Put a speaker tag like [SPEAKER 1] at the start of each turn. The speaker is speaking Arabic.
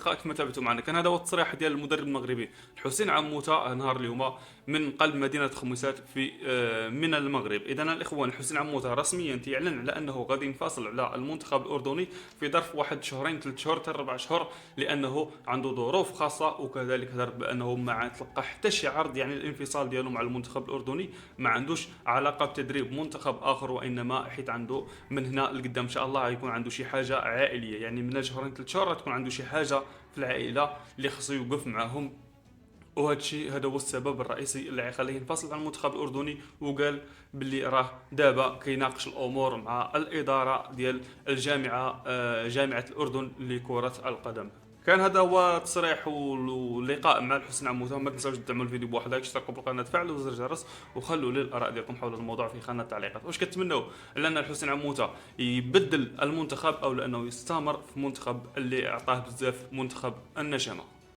[SPEAKER 1] كما تابعتوا معنا، كان هذا هو التصريح ديال المدرب المغربي حسين عموته نهار اليوم من قلب مدينه خميسات في من المغرب. اذا الاخوان، حسين عموته رسميا تيعلن على انه غادي ينفصل على المنتخب الاردني في ظرف واحد شهرين 3 شهور حتى 4 شهور، لانه عنده ظروف خاصه. وكذلك هضر بانه ما تلقى حتى شي عرض، يعني الانفصال ديالو مع المنتخب الاردني ما عندوش علاقه بتدريب منتخب اخر، وانما حيت عنده من هنا لقدام ان شاء الله غيكون عنده شي حاجه عائليه، يعني من شهرين 3 شهور تكون عنده شي حاجه في العائله اللي خصو يوقف معاهم. وهذا الشيء هذا هو السبب الرئيسي اللي غيخليه ينفصل عن المنتخب الاردني. وقال باللي راه دابا كيناقش الامور مع الاداره ديال الجامعه، جامعه الاردن لكره القدم. كان هذا هو تصريح واللقاء مع الحسن عموته. ما تنساوش تدعموا الفيديو بواحد لايك، اشتركوا بالقناه، فعلوا زر الجرس، وخلوا لي الاراء ديالكم حول الموضوع في خانه التعليقات. واش كتمنوا لان الحسن عموته يبدل المنتخب او لانه يستمر في منتخب اللي اعطاه بزاف، منتخب النشامه؟